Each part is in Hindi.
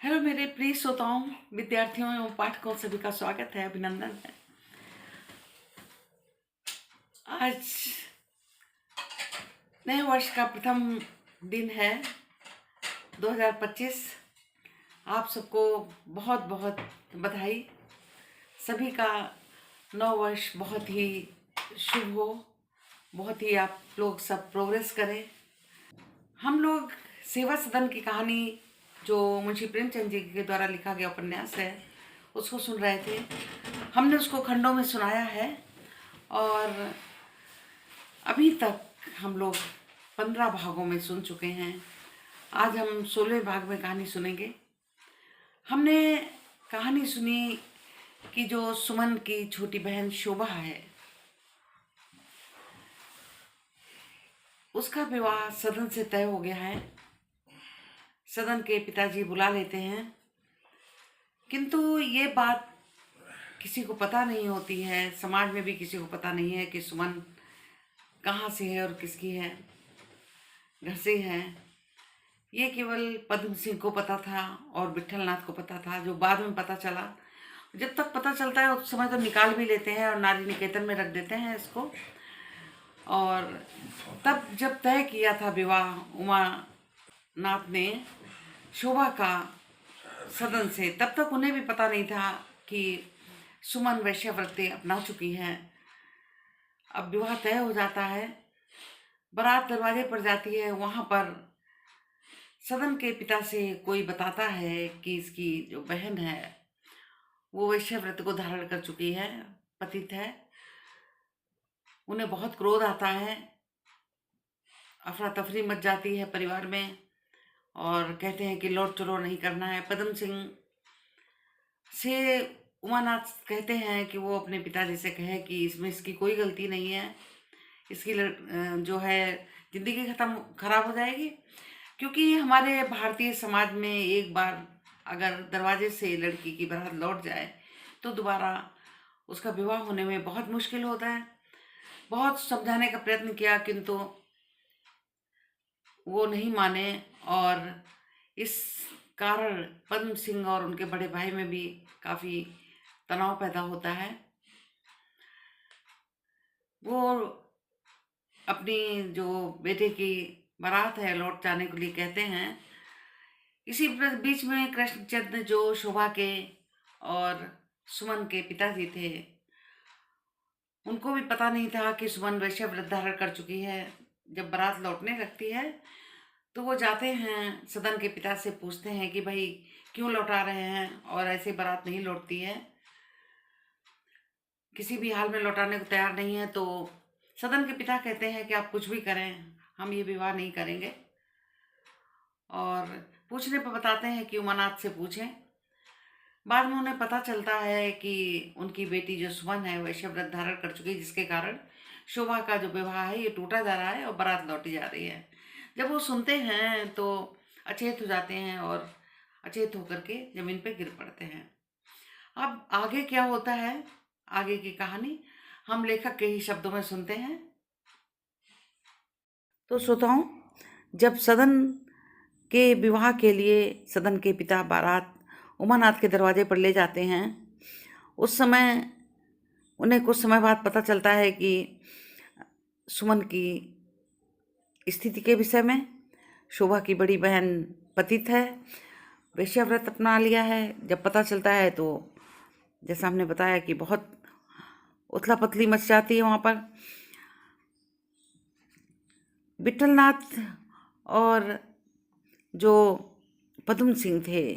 हेलो मेरे प्रिय श्रोताओं, विद्यार्थियों एवं पाठकों सभी का स्वागत है, अभिनंदन है। आज नए वर्ष का प्रथम दिन है 2025। आप सबको बहुत बहुत बधाई। सभी का नव वर्ष बहुत ही शुभ हो, बहुत ही आप लोग सब प्रोग्रेस करें। हम लोग सेवा सदन की कहानी जो मुंशी प्रेमचंद जी के द्वारा लिखा गया उपन्यास है उसको सुन रहे थे। हमने उसको खंडों में सुनाया है और अभी तक हम लोग 15 भागों में सुन चुके हैं। आज हम 16वें भाग में कहानी सुनेंगे। हमने कहानी सुनी कि जो सुमन की छोटी बहन शोभा है उसका विवाह सदन से तय हो गया है। सदन के पिताजी बुला लेते हैं, किंतु ये बात किसी को पता नहीं होती है। समाज में भी किसी को पता नहीं है कि सुमन कहाँ से है और किसकी है, घर से है। ये केवल पद्म सिंह को पता था और विठलनाथ को पता था, जो बाद में पता चला। जब तक पता चलता है उस समय तो निकाल भी लेते हैं और नारी निकेतन में रख देते हैं इसको। और तब जब तय किया था विवाह उमा नाथ ने शोभा का सदन से, तब तक उन्हें भी पता नहीं था कि सुमन वैश्यावृत्ति अपना चुकी है। अब विवाह तय हो जाता है, बारात दरवाजे पर जाती है। वहाँ पर सदन के पिता से कोई बताता है कि इसकी जो बहन है वो वैश्यावृत्ति को धारण कर चुकी है, पतित है। उन्हें बहुत क्रोध आता है, अफरा तफरी मच जाती है परिवार में और कहते हैं कि लौट चलो, नहीं करना है। पद्म सिंह से उमानाथ कहते हैं कि वो अपने पिताजी से कहे कि इसमें इसकी कोई गलती नहीं है, इसकी जो है ज़िंदगी खराब हो जाएगी। क्योंकि हमारे भारतीय समाज में एक बार अगर दरवाजे से लड़की की बारात लौट जाए तो दोबारा उसका विवाह होने में बहुत मुश्किल होता है। बहुत समझाने का प्रयत्न किया किंतु वो नहीं माने और इस कारण पद्म सिंह और उनके बड़े भाई में भी काफ़ी तनाव पैदा होता है। वो अपनी जो बेटे की बारात है लौट जाने के लिए कहते हैं। इसी बीच में कृष्णचंद जो शोभा के और सुमन के पिताजी थे, उनको भी पता नहीं था कि सुमन वैश्यावृत्ति धारण कर चुकी है। जब बारात लौटने लगती है तो वो जाते हैं, सदन के पिता से पूछते हैं कि भाई क्यों लौटा रहे हैं, और ऐसे बारात नहीं लौटती है, किसी भी हाल में लौटाने को तैयार नहीं है। तो सदन के पिता कहते हैं कि आप कुछ भी करें, हम ये विवाह नहीं करेंगे। और पूछने पर बताते हैं कि उमानाथ से पूछें। बाद में उन्हें पता चलता है कि उनकी बेटी जो सुमन है वैश्यावृत्ति धारण कर चुकी है, जिसके कारण शोभा का जो विवाह है ये टूटा जा रहा है और बारात लौटी जा रही है। जब वो सुनते हैं तो अचेत हो जाते हैं और अचेत होकर के जमीन पे गिर पड़ते हैं। अब आगे क्या होता है, आगे की कहानी हम लेखक के ही शब्दों में सुनते हैं। तो श्रोताओं, जब सदन के विवाह के लिए सदन के पिता बारात उमानाथ के दरवाजे पर ले जाते हैं, उस समय उन्हें कुछ समय बाद पता चलता है कि सुमन की स्थिति के विषय में। शोभा की बड़ी बहन पतित है, वैश्याव्रत अपना लिया है। जब पता चलता है तो जैसा हमने बताया कि बहुत उथला पथली मच जाती है वहाँ पर। विठलनाथ और जो पद्म सिंह थे,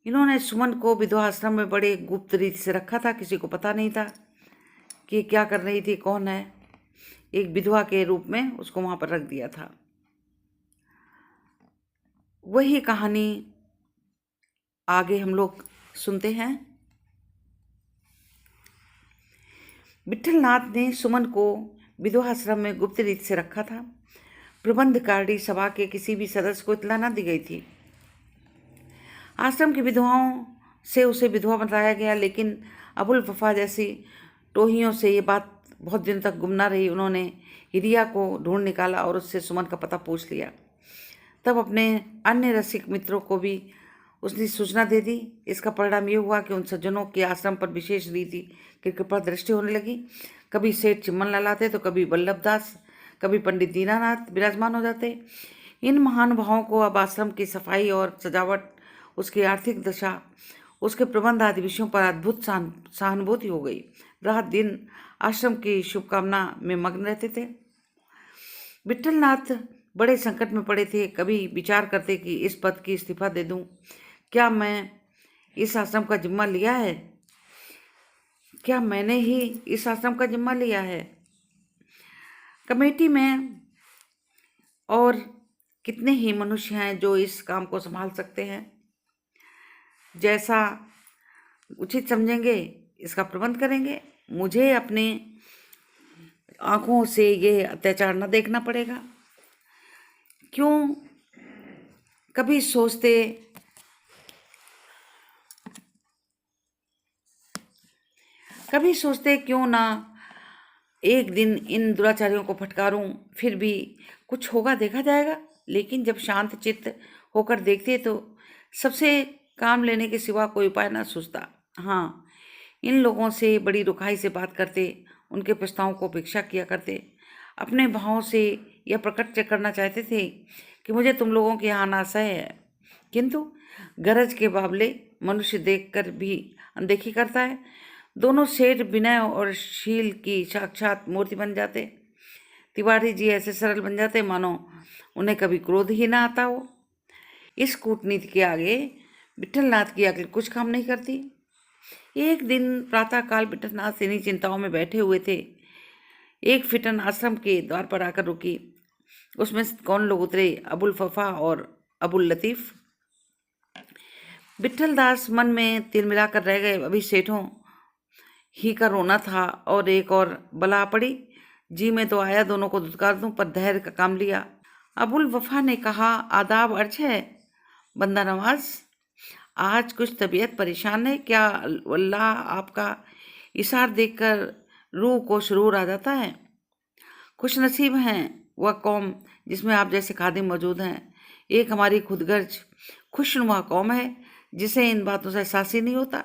इन्होंने सुमन को विधवा आश्रम में बड़े गुप्त रीति से रखा था। किसी को पता नहीं था कि क्या कर रही थी, कौन है। एक विधवा के रूप में उसको वहाँ पर रख दिया था। वही कहानी आगे हम लोग सुनते हैं। विठलनाथ ने सुमन को विधवा आश्रम में गुप्त रीति से रखा था। प्रबंधकारिणी सभा के किसी भी सदस्य को इत्तला न दी गई थी। आश्रम की विधवाओं से उसे विधवा बताया गया, लेकिन अबुल वफा जैसी टोहियों से ये बात बहुत दिन तक गुम न रही। उन्होंने हिरिया को ढूंढ निकाला और उससे सुमन का पता पूछ लिया। तब अपने अन्य रसिक मित्रों को भी उसने सूचना दे दी। इसका परिणाम ये हुआ कि उन सज्जनों के आश्रम पर विशेष रीति की कृपा दृष्टि होने लगी। कभी सेठ चिम्मन लाल आते तो कभी वल्लभ दास, कभी पंडित दीनानाथ विराजमान हो जाते। इन महानुभावों को अब आश्रम की सफाई और सजावट, उसकी आर्थिक दशा, उसके प्रबंध आदि विषयों पर अद्भुत सहानुभूति हो गई। रात दिन आश्रम की शुभकामना में मग्न रहते थे। विठलनाथ बड़े संकट में पड़े थे। कभी विचार करते कि इस पद की इस्तीफा दे दूं। क्या मैं इस आश्रम का जिम्मा लिया है? क्या मैंने ही इस आश्रम का जिम्मा लिया है? कमेटी में और कितने ही मनुष्य हैं जो इस काम को संभाल सकते हैं। जैसा उचित समझेंगे इसका प्रबंध करेंगे। मुझे अपने आंखों से ये अत्याचार न देखना पड़ेगा। क्यों कभी सोचते क्यों ना एक दिन इन दुराचारियों को फटकारूं, फिर भी कुछ होगा, देखा जाएगा। लेकिन जब शांत चित्त होकर देखते तो सबसे काम लेने के सिवा कोई उपाय ना सूझता। हाँ, इन लोगों से बड़ी रुखाई से बात करते, उनके प्रस्तावों को उपेक्षा किया करते। अपने भावों से यह प्रकट करना चाहते थे कि मुझे तुम लोगों के यहाँ आना असह्य है, किंतु गरज के बावले मनुष्य देखकर भी अनदेखी करता है। दोनों सेठ विनय और शील की साक्षात मूर्ति बन जाते। तिवारी जी ऐसे सरल बन जाते मानो उन्हें कभी क्रोध ही ना आता हो। इस कूटनीति के आगे विठलनाथ की अकल कुछ काम नहीं करती। एक दिन प्रातःकाल विठलनाथ इन्हीं चिंताओं में बैठे हुए थे। एक फिटन आश्रम के द्वार पर आकर रुकी। उसमें कौन लोग उतरे? अबुल फफा और अबुल लतीफ। विठलदास मन में तिल मिलाकर रह गए। अभी सेठों ही का रोना था और एक और बला पड़ी। जी में तो आया दोनों को धुतकार दूं, पर धैर्य का काम लिया। अबुल वफा ने कहा, आदाब अर्ज है बंदा नवाज, आज कुछ तबीयत परेशान है क्या? अल्लाह आपका इशार देखकर रूह को सुरूर आ जाता है। खुश नसीब हैं वह कौम जिसमें आप जैसे खादिम मौजूद हैं। एक हमारी खुदगर्ज खुशनुमा कौम है जिसे इन बातों से एहसास ही नहीं होता।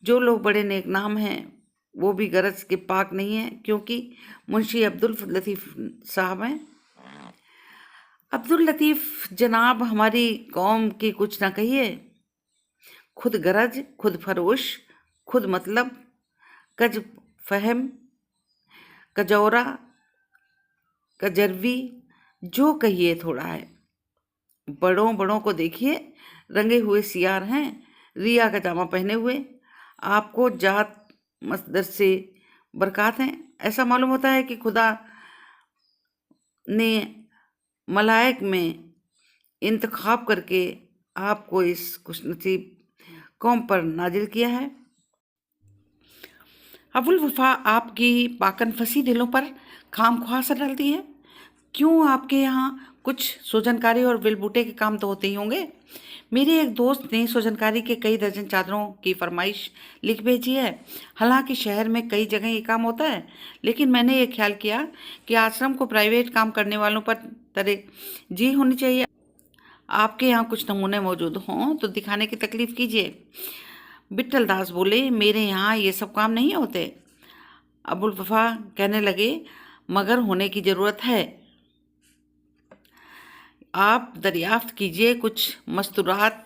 जो लोग बड़े नेक नाम हैं वो भी गरज के पाक नहीं हैं, क्योंकि मुंशी अब्दुल लतीफ़ साहब हैं। अब्दुल लतीफ़ जनाब, हमारी कौम की कुछ ना कहिए। खुद गरज, खुद फरोश, खुद मतलब, कज फहम, कजौरा, कजरवी, जो कहिए थोड़ा है। बड़ों बड़ों को देखिए, रंगे हुए सियार हैं, रिया का जामा पहने हुए। आपको जात मसदर से बरकत हैं। ऐसा मालूम होता है कि खुदा ने मलाइक में इंतखाब करके आपको इस खुशनसीब कौम पर नाजिल किया है। अबुल वफा आपकी पाकन फंसी दिलों पर खामख्वाह असर डालती है। क्यों, आपके यहाँ कुछ सोजनकारी और बिलबूटे के काम तो होते ही होंगे। मेरे एक दोस्त ने सोजनकारी के कई दर्जन चादरों की फरमाइश लिख भेजी है। हालांकि शहर में कई जगह ये काम होता है, लेकिन मैंने ये ख्याल किया कि आश्रम को प्राइवेट काम करने वालों पर तरजीह होनी चाहिए। आपके यहाँ कुछ नमूने मौजूद हों तो दिखाने की तकलीफ कीजिए। विट्ठल दास बोले, मेरे यहाँ ये सब काम नहीं होते। अबुल वफा कहने लगे, मगर होने की ज़रूरत है। आप दरियाफ्त कीजिए, कुछ मस्तूरात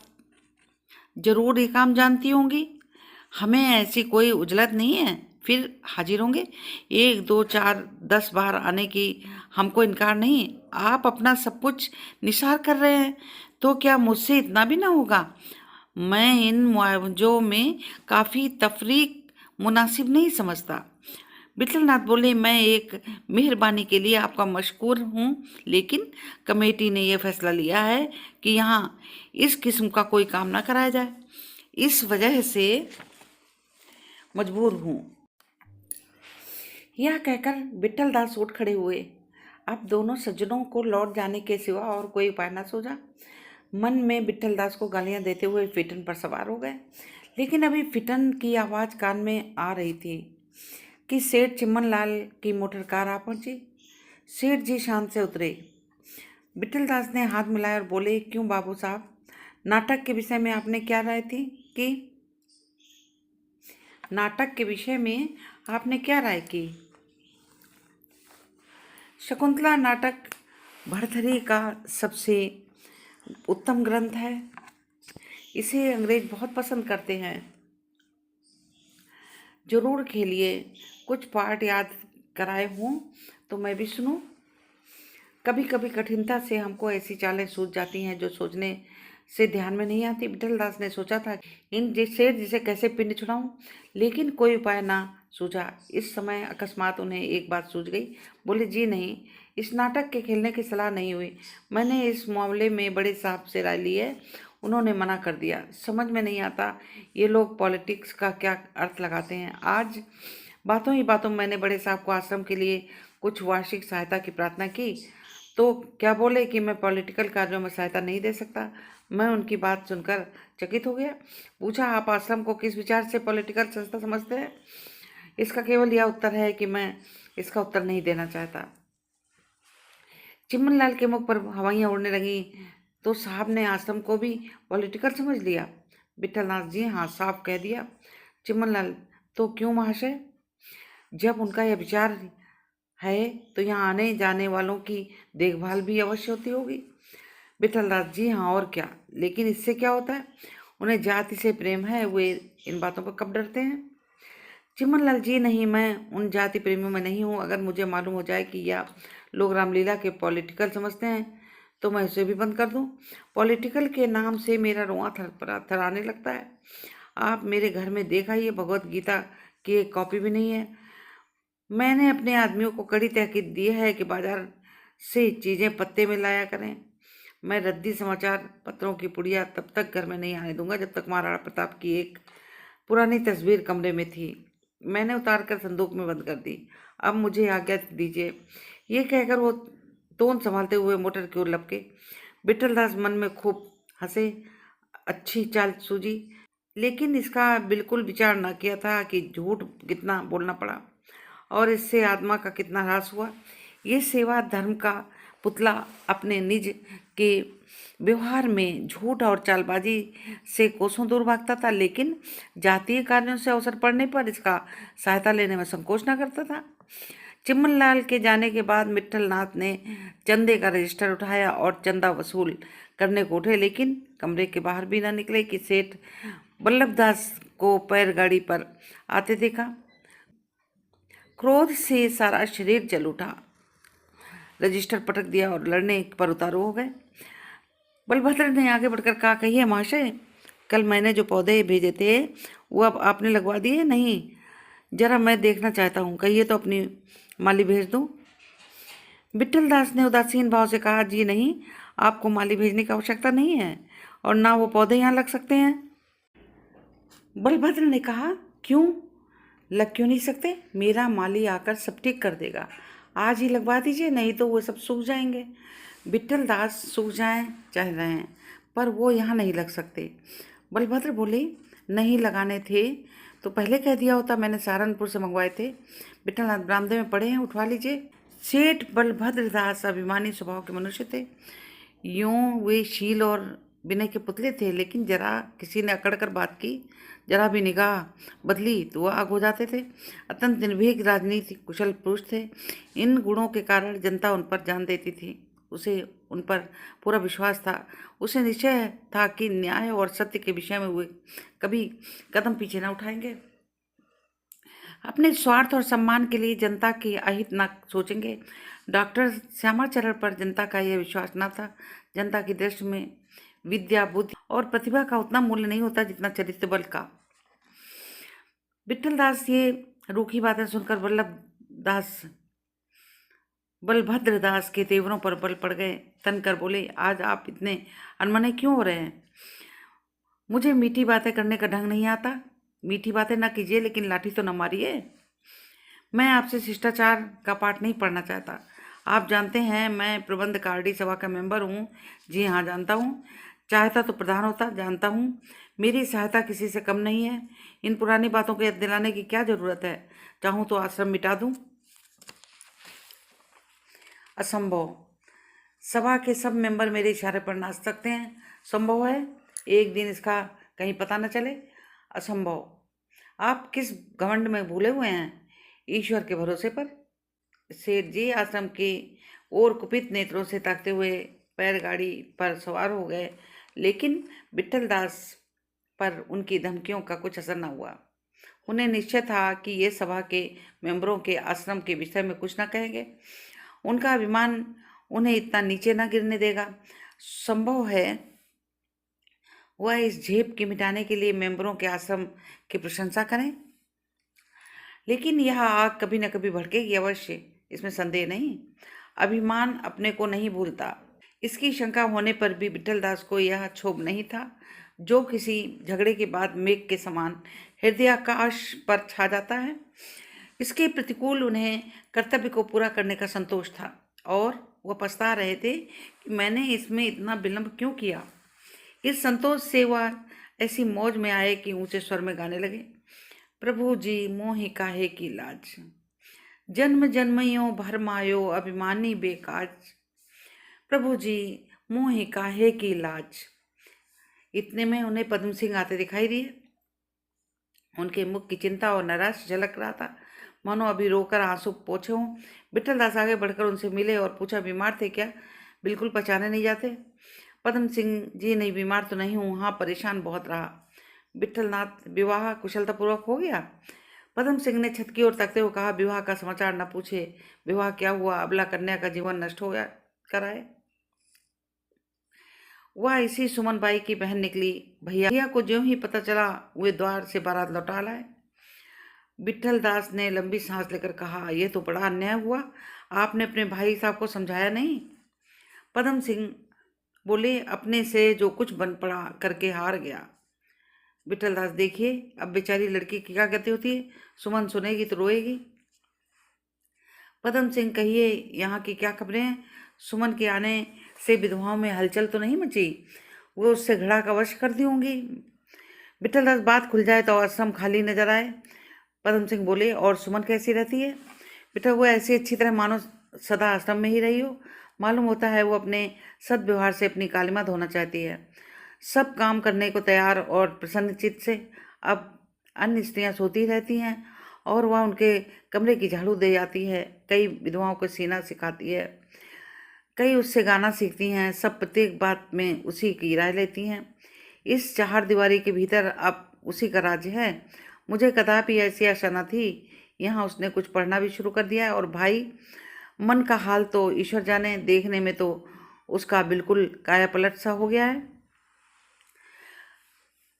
जरूर ये काम जानती होंगी। हमें ऐसी कोई उजलत नहीं है, फिर हाजिर होंगे। 1 2 4 10 बार आने की हमको इनकार नहीं। आप अपना सब कुछ निसार कर रहे हैं तो क्या मुझसे इतना भी ना होगा? मैं इन मुआवजों में काफ़ी तफरीक मुनासिब नहीं समझता। विठलनाथ बोले, मैं एक मेहरबानी के लिए आपका मशकूर हूँ, लेकिन कमेटी ने यह फैसला लिया है कि यहाँ इस किस्म का कोई काम ना कराया जाए। इस वजह से मजबूर हूँ। यह कहकर विट्ठल दास उठ खड़े हुए। अब दोनों सज्जनों को लौट जाने के सिवा और कोई उपाय न सूझा। मन में विट्ठल दास को गालियां देते हुए फिटन पर सवार हो गए। लेकिन अभी फिटन की आवाज़ कान में आ रही थी कि सेठ चिम्मन लाल की मोटर कार आ पहुंची। सेठ जी शांत से उतरे। विट्ठल दास ने हाथ मिलाया और बोले, क्यों बाबू साहब, नाटक के विषय में आपने क्या राय थी कि नाटक के विषय में आपने क्या राय की? शकुंतला नाटक भर्तृहरि का सबसे उत्तम ग्रंथ है। इसे अंग्रेज बहुत पसंद करते हैं। जरूर खेलिए, कुछ पार्ट याद कराए हों तो मैं भी सुनूं। कभी कभी कठिनता से हमको ऐसी चालें सूझ जाती हैं जो सोचने से ध्यान में नहीं आती। विठलदास ने सोचा था इन शेर जिसे कैसे पिंड छुड़ाऊं, लेकिन कोई उपाय ना सूझा। इस समय अकस्मात उन्हें एक बात सूझ गई। बोले, जी नहीं, इस नाटक के खेलने की सलाह नहीं हुई। मैंने इस मामले में बड़े साहब से राय ली है, उन्होंने मना कर दिया। समझ में नहीं आता ये लोग पॉलिटिक्स का क्या अर्थ लगाते हैं। आज बातों ही बातों में मैंने बड़े साहब को आश्रम के लिए कुछ वार्षिक सहायता की प्रार्थना की तो क्या बोले कि मैं पॉलिटिकल कार्यों में सहायता नहीं दे सकता। मैं उनकी बात सुनकर चकित हो गया। पूछा, आप आश्रम को किस विचार से पॉलिटिकल संस्था समझते हैं? इसका केवल यह उत्तर है कि मैं इसका उत्तर नहीं देना चाहता। चिमनलाल के मुख पर हवाइयाँ उड़ने लगी। तो साहब ने आश्रम को भी पॉलिटिकल समझ लिया? विठलनाथ जी, हाँ, साफ कह दिया। चिमनलाल, तो क्यों महाशय? जब उनका यह विचार है तो यहाँ आने जाने वालों की देखभाल भी अवश्य होती होगी। विठलदास जी, हाँ, और क्या, लेकिन इससे क्या होता है? उन्हें जाति से प्रेम है, वे इन बातों पर कब डरते हैं? चिमनलाल जी, नहीं, मैं उन जाति प्रेमियों में नहीं हूँ। अगर मुझे मालूम हो जाए कि यह लोग रामलीला के पॉलिटिकल समझते हैं तो मैं उसे भी बंद कर दूँ। पॉलिटिकल के नाम से मेरा रोआ थराने लगता है। आप मेरे घर में देखा, ये भगवत गीता की एक कॉपी भी नहीं है। मैंने अपने आदमियों को कड़ी ताकीद दी है कि बाजार से चीज़ें पत्ते में लाया करें। मैं रद्दी समाचार पत्रों की पुड़िया तब तक घर में नहीं आने दूंगा जब तक महाराणा प्रताप की एक पुरानी तस्वीर कमरे में थी। मैंने उतार कर संदूक में बंद कर दी। अब मुझे आज्ञा दीजिए। ये कहकर वो तोन संभालते हुए मोटर की ओर लपके। विठलदास मन में खूब हंसे। अच्छी चाल सूझी, लेकिन इसका बिल्कुल विचार न किया था कि झूठ कितना बोलना पड़ा और इससे आत्मा का कितना ह्रास हुआ। ये सेवा धर्म का पुतला अपने निज के व्यवहार में झूठ और चालबाजी से कोसों दूर भागता था, लेकिन जातीय कार्यों से अवसर पड़ने पर इसका सहायता लेने में संकोच न करता था। चिमनलाल के जाने के बाद मिट्ठलनाथ ने चंदे का रजिस्टर उठाया और चंदा वसूल करने को उठे, लेकिन कमरे के बाहर भी न निकले कि सेठ बल्लभदास को पैरगाड़ी पर आते देखा। क्रोध से सारा शरीर जल उठा। रजिस्टर पटक दिया और लड़ने पर उतारू हो गए। बलभद्र ने आगे बढ़कर कहा, कहिए महाशय, कल मैंने जो पौधे भेजे थे वो अब आपने लगवा दिए? नहीं, जरा मैं देखना चाहता हूँ। कहिए तो अपनी माली भेज दूँ? विठलदास ने उदासीन भाव से कहा, जी नहीं, आपको माली भेजने की आवश्यकता नहीं है और ना वो पौधे यहाँ लग सकते हैं। बलभद्र ने कहा, क्यों लग क्यों नहीं सकते? मेरा माली आकर सब ठीक कर देगा। आज ही लगवा दीजिए, नहीं तो वो सब सूख जाएंगे। विठलदास, सूख जाएं चाहे रहें, पर वो यहाँ नहीं लग सकते। बलभद्र बोले, नहीं लगाने थे तो पहले कह दिया होता, मैंने सहारनपुर से मंगवाए थे। विठलनाथ बरामदे में पड़े हैं, उठवा लीजिए। सेठ बलभद्र दास अभिमानी स्वभाव के मनुष्य थे। यूं वे शील और विनय के पुतले थे, लेकिन जरा किसी ने अकड़ कर बात की, जरा भी निगाह बदली तो वह आग हो जाते थे। अत्यंत निर्भीक राजनीति कुशल पुरुष थे। इन गुणों के कारण जनता उन पर जान देती थी। उसे उन पर पूरा विश्वास था। उसे निश्चय था कि न्याय और सत्य के विषय में वे कभी कदम पीछे न उठाएंगे। अपने स्वार्थ और सम्मान के लिए जनता के अहित न सोचेंगे। डॉक्टर श्यामाचरण पर जनता का यह विश्वास न था। जनता की दृष्टि में विद्या, बुद्धि और प्रतिभा का उतना मूल्य नहीं होता जितना चरित्र बल का। विठलदास ये रूखी बातें सुनकर बलभद्र दास के तेवरों पर बल पड़ गए। तन कर बोले, आज आप इतने अनमने क्यों हो रहे हैं? मुझे मीठी बातें करने का ढंग नहीं आता। मीठी बातें ना कीजिए, लेकिन लाठी तो न मारिए। मैं आपसे शिष्टाचार का पाठ नहीं पढ़ना चाहता। आप जानते हैं मैं प्रबंध कारडी सभा का मेंबर हूँ। जी हाँ, जानता हूँ। चाहता तो प्रधान होता, जानता हूँ। मेरी सहायता किसी से कम नहीं है। इन पुरानी बातों को याद दिलाने की क्या जरूरत है? चाहूँ तो आश्रम मिटा दूँ। असंभव। सभा के सब मेंबर मेरे इशारे पर नाच सकते हैं। संभव है? एक दिन इसका कहीं पता न चले, असंभव। आप किस घमंड में भूले हुए हैं? ईश्वर के भरोसे पर। सेठ जी आश्रम की ओर कुपित नेत्रों से ताकते हुए बैलगाड़ी पर सवार हो गए, लेकिन विट्ठल दास पर उनकी धमकियों का कुछ असर न हुआ। उन्हें निश्चय था कि ये सभा के मेंबरों के आश्रम के विषय में कुछ न कहेंगे। उनका अभिमान उन्हें इतना नीचे न गिरने देगा। संभव है वह इस झेप के मिटाने के लिए मेंबरों के आश्रम की प्रशंसा करें, लेकिन यह आग कभी न कभी भड़केगी अवश्य, इसमें संदेह नहीं। अभिमान अपने को नहीं भूलता। इसकी शंका होने पर भी विट्ठल दास को यह क्षोभ नहीं था, जो किसी झगड़े के बाद मेघ के समान हृदयाकाश पर छा जाता है। इसके प्रतिकूल उन्हें कर्तव्य को पूरा करने का संतोष था, और वह पछता रहे थे कि मैंने इसमें इतना विलंब क्यों किया। इस संतोष से वह ऐसी मौज में आए कि ऊंचे स्वर में गाने लगे, प्रभु जी मोहि काहे की लाज, जन्म जन्मयों भरमायो अभिमानी बेकाज, प्रभु जी मोहि काहे की लाज। इतने में उन्हें पद्म सिंह आते दिखाई दिए। उनके मुख की चिंता और निराश झलक रहा था, मानो अभी रोकर आंसू पोंछे हों। विट्ठल दास आगे बढ़कर उनसे मिले और पूछा, बीमार थे क्या? बिल्कुल पहचाने नहीं जाते। पद्म सिंह जी, नहीं बीमार तो नहीं हूँ, हाँ परेशान बहुत रहा। विट्ठलनाथ, विवाह कुशलतापूर्वक हो गया? पद्म सिंह ने छत की ओर तकते हुए कहा, विवाह का समाचार न पूछे। विवाह क्या हुआ, अबला कन्या का जीवन नष्ट हो गया कराए। वह इसी सुमन बाई की बहन निकली। भैया को ज्यों ही पता चला, वे द्वार से बारात लौटा लाए। विट्ठल दास ने लंबी सांस लेकर कहा, यह तो बड़ा अन्याय हुआ, आपने अपने भाई साहब को समझाया नहीं? पद्म सिंह बोले, अपने से जो कुछ बन पड़ा करके हार गया। विट्ठल दास, देखिए अब बेचारी लड़की की क्या गति होती है, सुमन सुनेगी तो रोएगी। पद्म सिंह, कहिए यहाँ की क्या खबरें हैं? सुमन के आने से विधवाओं में हलचल तो नहीं मची? वो उससे घड़ा का वश कर दी होंगी। विट्ठल दास, बात खुल जाए तो आश्रम खाली नजर आए। पद्म सिंह बोले, और सुमन कैसी रहती है? बेटा वो ऐसी अच्छी तरह मानो सदा आश्रम में ही रही हो। मालूम होता है वो अपने सद्व्यवहार से अपनी कालिमा धोना चाहती है। सब काम करने को तैयार और प्रसन्नचित्त से। अब अन्य स्त्रियां सोती रहती हैं और वह उनके कमरे की झाड़ू दे जाती है। कई विधवाओं को सीना सिखाती है, कई उससे गाना सीखती हैं। सब प्रत्येक बात में उसी की राय लेती हैं। इस चार दीवारी के भीतर अब उसी का राज्य है। मुझे कदापि ऐसी आशा न थी। यहाँ उसने कुछ पढ़ना भी शुरू कर दिया है, और भाई मन का हाल तो ईश्वर जाने, देखने में तो उसका बिल्कुल काया पलट सा हो गया है।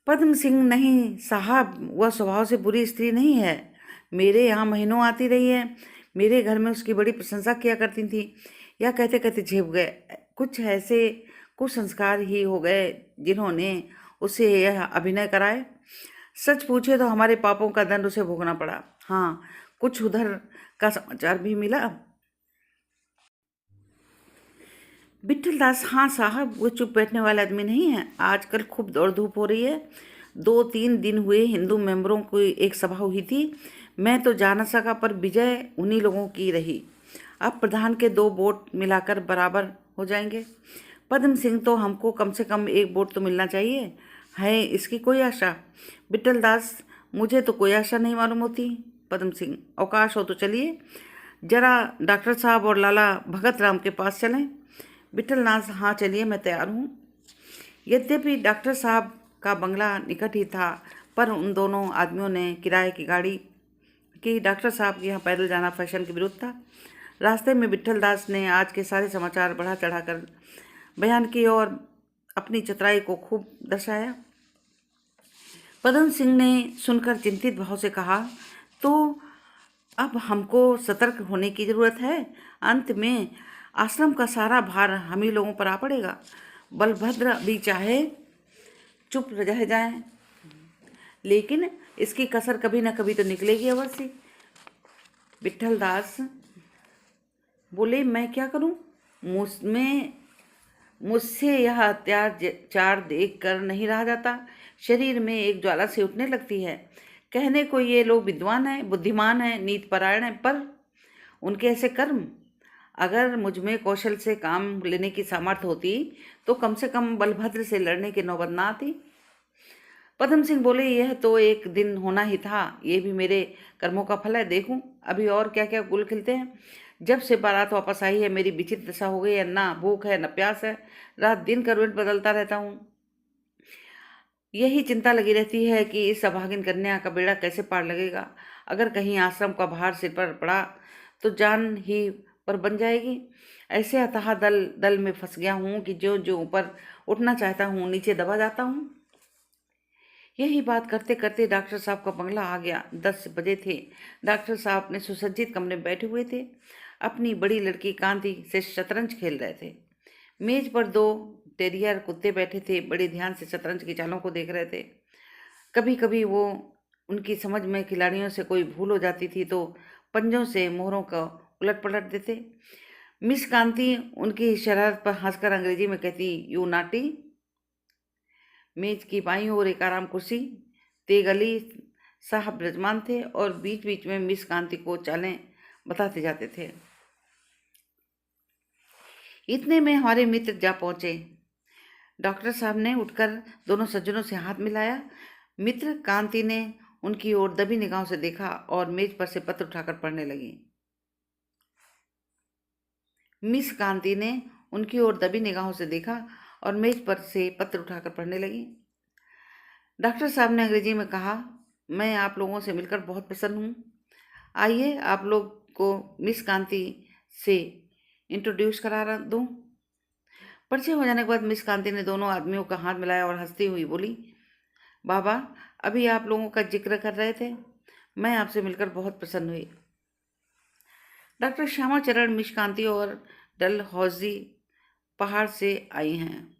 पद्म सिंह, नहीं साहब, वह स्वभाव से बुरी स्त्री नहीं है। मेरे यहाँ महीनों आती रही है। मेरे घर में उसकी बड़ी प्रशंसा किया करती थी। यह कहते कहते झेप गए। कुछ ऐसे कुसंस्कार ही हो गए जिन्होंने उसे यह अभिनय कराए। सच पूछे तो हमारे पापों का दंड उसे भोगना पड़ा। हाँ, कुछ उधर का समाचार भी मिला? विट्ठल दास, हाँ साहब, वो चुप बैठने वाला आदमी नहीं है। आजकल खूब दौड़ धूप हो रही है। 2-3 दिन हुए हिंदू मेंबरों की एक सभा हुई थी। मैं तो जा न सका, पर विजय उन्हीं लोगों की रही। अब प्रधान के 2 वोट मिलाकर बराबर हो जाएंगे। पद्म सिंह, तो हमको कम से कम 1 वोट तो मिलना चाहिए। है इसकी कोई आशा? विट्ठल दास, मुझे तो कोई आशा नहीं मालूम होती। पद्म सिंह, अवकाश हो तो चलिए, जरा डॉक्टर साहब और लाला भगत राम के पास चलें। विट्ठल नाथ, हाँ चलिए, मैं तैयार हूँ। यद्यपि डॉक्टर साहब का बंगला निकट ही था, पर उन दोनों आदमियों ने किराए की गाड़ी की। डॉक्टर साहब के यहाँ पैदल जाना फैशन के विरुद्ध था। रास्ते में विट्ठल दास ने आज के सारे समाचार बढ़ा चढ़ाकर बयान किए और अपनी चतुराई को खूब दर्शाया। पद्म सिंह ने सुनकर चिंतित भाव से कहा, तो अब हमको सतर्क होने की जरूरत है। अंत में आश्रम का सारा भार हम ही लोगों पर आ पड़ेगा। बलभद्र भी चाहे चुप रह जाए, लेकिन इसकी कसर कभी न कभी तो निकलेगी अवश्य। विट्ठल दास बोले, मैं क्या करूं? मुझसे यह अत्याचार देख कर नहीं रहा जाता। शरीर में एक ज्वाला से उठने लगती है। कहने को ये लोग विद्वान हैं, बुद्धिमान हैं, नीतिपरायण हैं, पर उनके ऐसे कर्म। अगर मुझ में कौशल से काम लेने की सामर्थ्य होती तो कम से कम बलभद्र से लड़ने की नौबत ना आती। पद्म सिंह बोले, यह तो एक दिन होना ही था, ये भी मेरे कर्मों का फल है। देखूं अभी और क्या क्या गुल खिलते हैं। जब से बारात वापस आई है मेरी विचित्र दशा हो गई है, ना भूख है न प्यास है, रात दिन करवट बदलता रहता हूँ। यही चिंता लगी रहती है कि इस अभागिन कन्या का बेड़ा कैसे पार लगेगा। अगर कहीं आश्रम का भार सिर पर पड़ा तो जान ही पर बन जाएगी। ऐसे अथाह दल दल में फंस गया हूँ कि जो जो ऊपर उठना चाहता हूँ नीचे दबा जाता हूँ। यही बात करते करते डॉक्टर साहब का बंगला आ गया। 10 बजे थे। डॉक्टर साहब अपने सुसज्जित कमरे में बैठे हुए थे। अपनी बड़ी लड़की कांति से शतरंज खेल रहे थे। मेज पर 2 टेरियर कुत्ते बैठे थे, बड़े ध्यान से शतरंज की चालों को देख रहे थे। कभी कभी वो उनकी समझ में खिलाड़ियों से कोई भूल हो जाती थी तो पंजों से मोहरों का उलट पलट देते। मिस कांति उनकी शरारत पर हंसकर अंग्रेजी में कहती, यू नाटी। मेज की बाईं ओर एक आराम कुर्सी, तेग अली साहब विराजमान थे और बीच बीच में मिस कांति को चालें बताते जाते थे। इतने में हमारे मित्र जा पहुंचे। डॉक्टर साहब ने उठकर दोनों सज्जनों से हाथ मिलाया। मित्र कांति ने उनकी ओर दबी निगाहों से देखा और मेज पर से पत्र उठाकर पढ़ने लगी। मिस कांति ने उनकी ओर दबी निगाहों से देखा और मेज पर से पत्र उठाकर पढ़ने लगी। डॉक्टर साहब ने अंग्रेजी में कहा, मैं आप लोगों से मिलकर बहुत प्रसन्न हूँ। आइए आप लोग को मिस कांति से इंट्रोड्यूस करा दूँ। परिचय हो जाने के बाद मिस कांति ने दोनों आदमियों का हाथ मिलाया और हंसती हुई बोली, बाबा अभी आप लोगों का जिक्र कर रहे थे, मैं आपसे मिलकर बहुत प्रसन्न हुई। डॉक्टर श्यामा चरण मिस कांति और डलहौजी पहाड़ से आई हैं।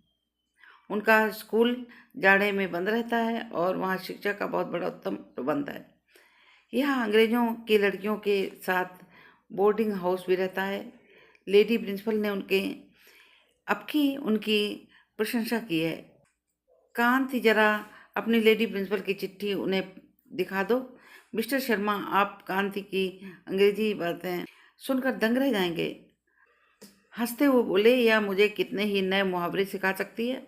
उनका स्कूल जाड़े में बंद रहता है और वहाँ शिक्षा का बहुत बड़ा उत्तम प्रबंध है। यहाँ अंग्रेजों की लड़कियों के साथ बोर्डिंग हाउस भी रहता है। लेडी प्रिंसिपल ने उनकी प्रशंसा की है। कांति जरा अपनी लेडी प्रिंसिपल की चिट्ठी उन्हें दिखा दो। मिस्टर शर्मा, आप कांति की अंग्रेजी बातें सुनकर दंग रह जाएंगे। हंसते हुए बोले, या मुझे कितने ही नए मुहावरे सिखा सकती है।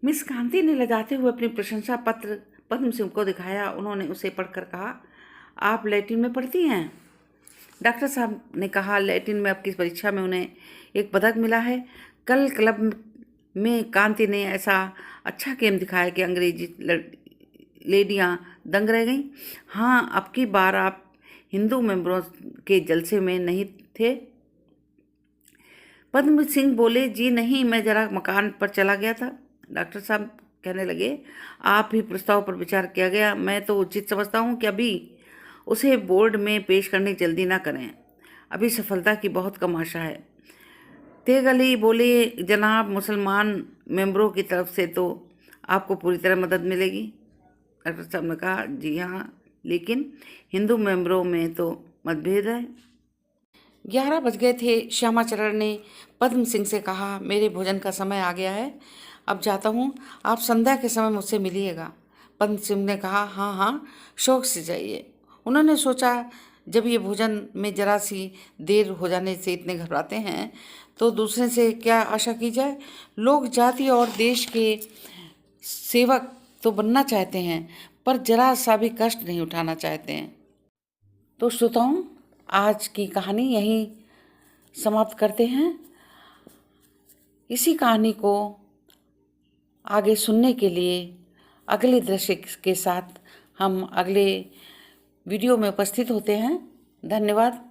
मिस कांति ने लजाते हुए अपनी प्रशंसा पत्र पद्म सिंह को दिखाया। उन्होंने उसे पढ़कर कहा, आप लैटिन में पढ़ती हैं। डॉक्टर साहब ने कहा, लैटिन में अब की परीक्षा में उन्हें एक पदक मिला है। कल क्लब में कांति ने ऐसा अच्छा गेम दिखाया कि अंग्रेजी लेडियां दंग रह गईं। हाँ, अब की बार आप हिंदू मेंबरों के जलसे में नहीं थे। पद्म सिंह बोले, जी नहीं, मैं जरा मकान पर चला गया था। डॉक्टर साहब कहने लगे, आप ही प्रस्ताव पर विचार किया गया। मैं तो उचित समझता हूँ कि अभी उसे बोर्ड में पेश करने की जल्दी ना करें, अभी सफलता की बहुत कम आशा है। तेग अली बोले, जनाब मुसलमान मेंबरों की तरफ से तो आपको पूरी तरह मदद मिलेगी। डॉक्टर साहब ने कहा, जी हाँ, लेकिन हिंदू मेंबरों में तो मतभेद है। 11 बज गए थे। श्यामाचरण ने पद्म सिंह से कहा, मेरे भोजन का समय आ गया है, अब जाता हूँ, आप संध्या के समय मुझसे मिलिएगा। पद्म सिंह ने कहा, हाँ हाँ, शौक से जाइए। उन्होंने सोचा, जब ये भोजन में जरा सी देर हो जाने से इतने घबराते हैं तो दूसरे से क्या आशा की जाए। लोग जाति और देश के सेवक तो बनना चाहते हैं, पर जरा सा भी कष्ट नहीं उठाना चाहते हैं। तो श्रोताओं, आज की कहानी यहीं समाप्त करते हैं। इसी कहानी को आगे सुनने के लिए अगले दृश्य के साथ हम अगले वीडियो में उपस्थित होते हैं। धन्यवाद।